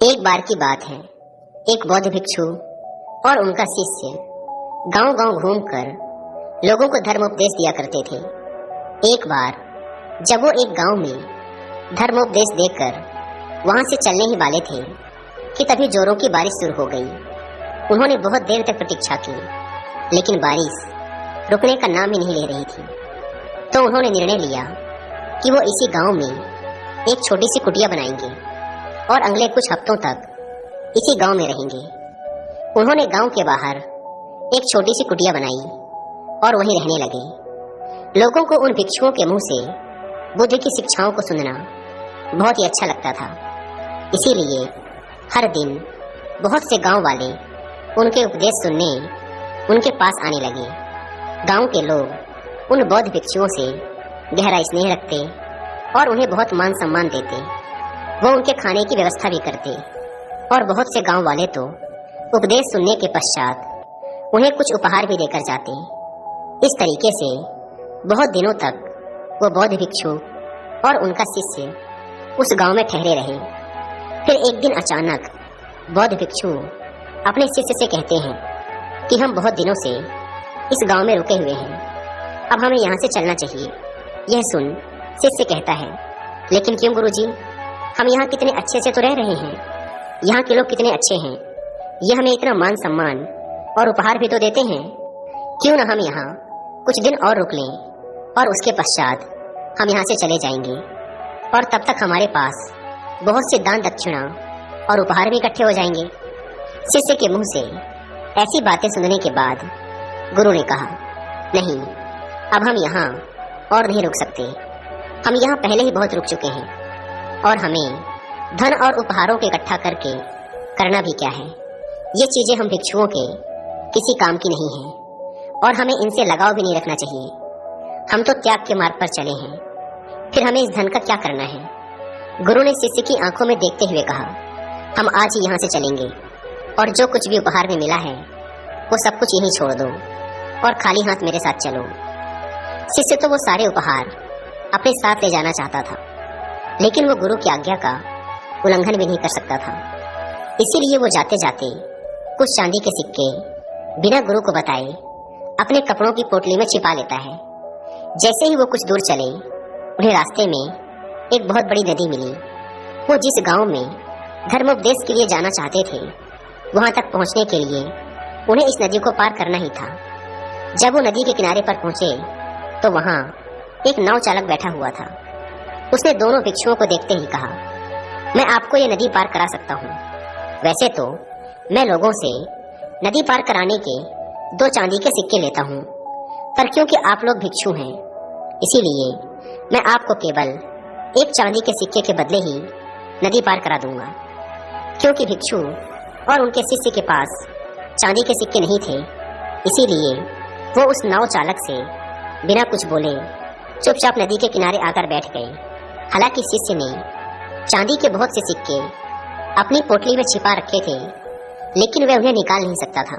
एक बार की बात है। एक बौद्ध भिक्षु और उनका शिष्य गांव-गांव घूमकर लोगों को धर्मोपदेश दिया करते थे। एक बार जब वो एक गांव में धर्मोपदेश देकर वहां से चलने ही वाले थे कि तभी जोरों की बारिश शुरू हो गई। उन्होंने बहुत देर तक प्रतीक्षा की, लेकिन बारिश रुकने का नाम ही नहीं ले रही थी। तो उन्होंने निर्णय लिया कि वो इसी गांव में एक छोटी सी कुटिया बनाएंगे और अगले कुछ हफ्तों तक इसी गांव में रहेंगे। उन्होंने गांव के बाहर एक छोटी सी कुटिया बनाई और वहीं रहने लगे। लोगों को उन भिक्षुओं के मुंह से बुद्ध की शिक्षाओं को सुनना बहुत ही अच्छा लगता था। इसीलिए हर दिन बहुत से गांव वाले उनके उपदेश सुनने उनके पास आने लगे। गांव के लोग उन बौद्ध भिक्षुओं से गहरा स्नेह रखते और उन्हें बहुत मान सम्मान देते। वो उनके खाने की व्यवस्था भी करते और बहुत से गांव वाले तो उपदेश सुनने के पश्चात उन्हें कुछ उपहार भी देकर जाते। इस तरीके से बहुत दिनों तक वो बौद्ध भिक्षु और उनका शिष्य उस गांव में ठहरे रहे। फिर एक दिन अचानक बौद्ध भिक्षु अपने शिष्य से कहते हैं कि हम बहुत दिनों से इस गांव में रुके हुए हैं, अब हमें यहाँ से चलना चाहिए। यह सुन शिष्य कहता है, लेकिन क्यों गुरुजी, हम यहाँ कितने अच्छे से तो रह रहे हैं, यहाँ के लोग कितने अच्छे हैं, ये हमें इतना मान सम्मान और उपहार भी तो देते हैं। क्यों ना हम यहाँ कुछ दिन और रुक लें और उसके पश्चात हम यहाँ से चले जाएंगे और तब तक हमारे पास बहुत से दान दक्षिणा और उपहार भी इकट्ठे हो जाएंगे। शिष्य के मुंह से ऐसी बातें सुनने के बाद गुरु ने कहा, नहीं, अब हम यहाँ और नहीं रुक सकते। हम यहाँ पहले ही बहुत रुक चुके हैं और हमें धन और उपहारों के इकट्ठा करके करना भी क्या है। ये चीजें हम भिक्षुओं के किसी काम की नहीं है और हमें इनसे लगाव भी नहीं रखना चाहिए। हम तो त्याग के मार्ग पर चले हैं, फिर हमें इस धन का क्या करना है। गुरु ने शिष्य की आंखों में देखते हुए कहा, हम आज ही यहाँ से चलेंगे और जो कुछ भी उपहार में मिला है वो सब कुछ यहीं छोड़ दो और खाली हाथ मेरे साथ चलो। शिष्य तो वो सारे उपहार अपने साथ ले जाना चाहता था, लेकिन वो गुरु की आज्ञा का उल्लंघन भी नहीं कर सकता था। इसीलिए वो जाते जाते कुछ चांदी के सिक्के बिना गुरु को बताए अपने कपड़ों की पोटली में छिपा लेता है। जैसे ही वो कुछ दूर चले, उन्हें रास्ते में एक बहुत बड़ी नदी मिली। वो जिस गांव में धर्मोपदेश के लिए जाना चाहते थे, वहां तक पहुंचने के लिए उन्हें इस नदी को पार करना ही था। जब वो नदी के किनारे पर पहुंचे तो वहां एक नाव चालक बैठा हुआ था। उसने दोनों भिक्षुओं को देखते ही कहा, मैं आपको ये नदी पार करा सकता हूँ। वैसे तो मैं लोगों से नदी पार कराने के 2 चांदी के सिक्के लेता हूँ, पर क्योंकि आप लोग भिक्षु हैं, इसीलिए मैं आपको केवल 1 चांदी के सिक्के के बदले ही नदी पार करा दूंगा। क्योंकि भिक्षु और उनके शिष्य के पास चांदी के सिक्के नहीं थे, इसीलिए वो उस नाव चालक से बिना कुछ बोले चुपचाप नदी के किनारे आकर बैठ गए। हालांकि शिष्य ने चांदी के बहुत से सिक्के अपनी पोटली में छिपा रखे थे, लेकिन वह उन्हें निकाल नहीं सकता था,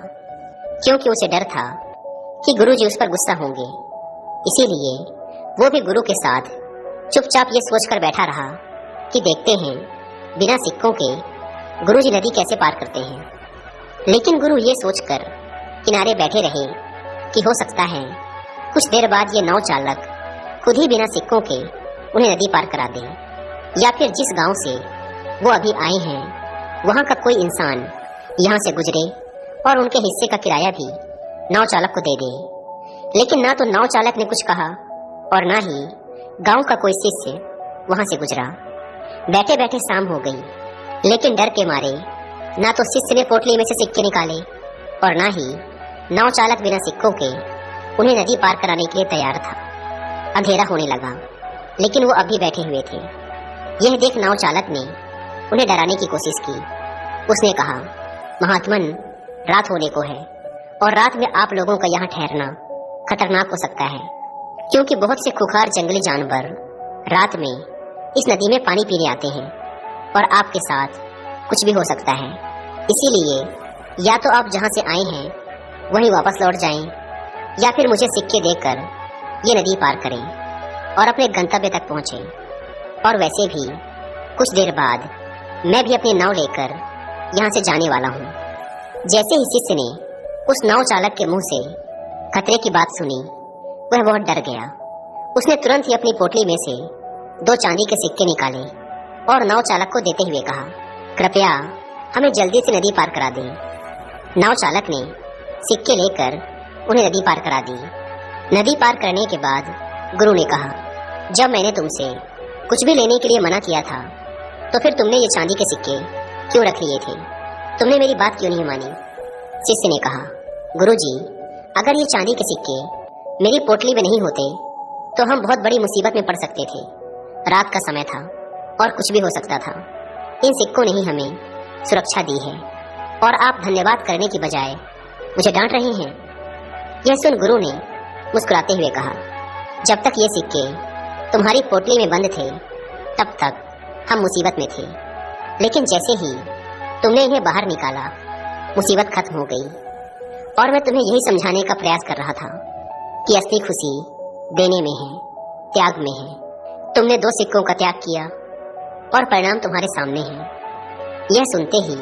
क्योंकि उसे डर था कि गुरुजी उस पर गुस्सा होंगे। इसीलिए वो भी गुरु के साथ चुपचाप ये सोचकर बैठा रहा कि देखते हैं बिना सिक्कों के गुरुजी नदी कैसे पार करते हैं। लेकिन गुरु ये सोचकर किनारे बैठे रहे कि हो सकता है कुछ देर बाद ये नाव चालक खुद ही बिना सिक्कों के उन्हें नदी पार करा दे, या फिर जिस गांव से वो अभी आए हैं वहां का कोई इंसान यहाँ से गुजरे और उनके हिस्से का किराया भी नाव चालक को दे दे। लेकिन ना तो नाव चालक ने कुछ कहा और ना ही गांव का कोई शिष्य वहां से गुजरा। बैठे बैठे शाम हो गई, लेकिन डर के मारे ना तो शिष्य ने पोटली में से सिक्के निकाले और ना ही नाव चालक बिना सिक्कों के उन्हें नदी पार कराने के लिए तैयार था। अंधेरा होने लगा, लेकिन वो अभी बैठे हुए थे। यह देख नाव चालक ने उन्हें डराने की कोशिश की। उसने कहा, महात्मन, रात होने को है और रात में आप लोगों का यहाँ ठहरना खतरनाक हो सकता है, क्योंकि बहुत से खुखार जंगली जानवर रात में इस नदी में पानी पीने आते हैं और आपके साथ कुछ भी हो सकता है। इसीलिए या तो आप जहाँ से आए हैं वहीं वापस लौट जाएं, या फिर मुझे सिक्के देकर ये नदी पार करें और अपने गंतव्य तक पहुँचें। और वैसे भी कुछ देर बाद मैं भी अपनी नाव लेकर यहाँ से जाने वाला हूँ। जैसे ही शिष्य ने उस नाव चालक के मुंह से खतरे की बात सुनी, वह बहुत डर गया। उसने तुरंत ही अपनी पोटली में से 2 चांदी के सिक्के निकाले और नाव चालक को देते हुए कहा, कृपया हमें जल्दी से नदी पार करा दें। नाव चालक ने सिक्के लेकर उन्हें नदी पार करा दी। नदी पार करने के बाद गुरु ने कहा, जब मैंने तुमसे कुछ भी लेने के लिए मना किया था तो फिर तुमने ये चांदी के सिक्के क्यों रख लिए थे? तुमने मेरी बात क्यों नहीं मानी? शिष्य ने कहा, गुरुजी, अगर ये चांदी के सिक्के मेरी पोटली में नहीं होते तो हम बहुत बड़ी मुसीबत में पड़ सकते थे। रात का समय था और कुछ भी हो सकता था। इन सिक्कों ने ही हमें सुरक्षा दी है और आप धन्यवाद करने की बजाय मुझे डांट रहे हैं। यह सुन गुरु ने मुस्कुराते हुए कहा, जब तक ये सिक्के तुम्हारी पोटली में बंद थे तब तक हम मुसीबत में थे, लेकिन जैसे ही तुमने इन्हें बाहर निकाला मुसीबत खत्म हो गई। और मैं तुम्हें यही समझाने का प्रयास कर रहा था कि असली खुशी देने में है, त्याग में है। तुमने 2 सिक्कों का त्याग किया और परिणाम तुम्हारे सामने है। यह सुनते ही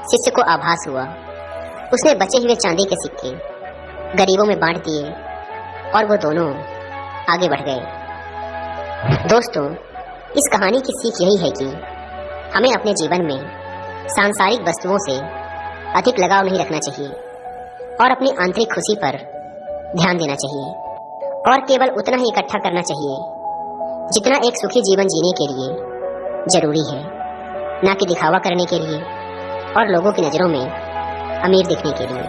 शिष्य को आभास हुआ। उसने बचे हुए चांदी के सिक्के गरीबों में बांट दिए और वो दोनों आगे बढ़ गए। दोस्तों, इस कहानी की सीख यही है कि हमें अपने जीवन में सांसारिक वस्तुओं से अधिक लगाव नहीं रखना चाहिए और अपनी आंतरिक खुशी पर ध्यान देना चाहिए और केवल उतना ही इकट्ठा करना चाहिए जितना एक सुखी जीवन जीने के लिए जरूरी है, ना कि दिखावा करने के लिए और लोगों की नज़रों में अमीर दिखने के लिए।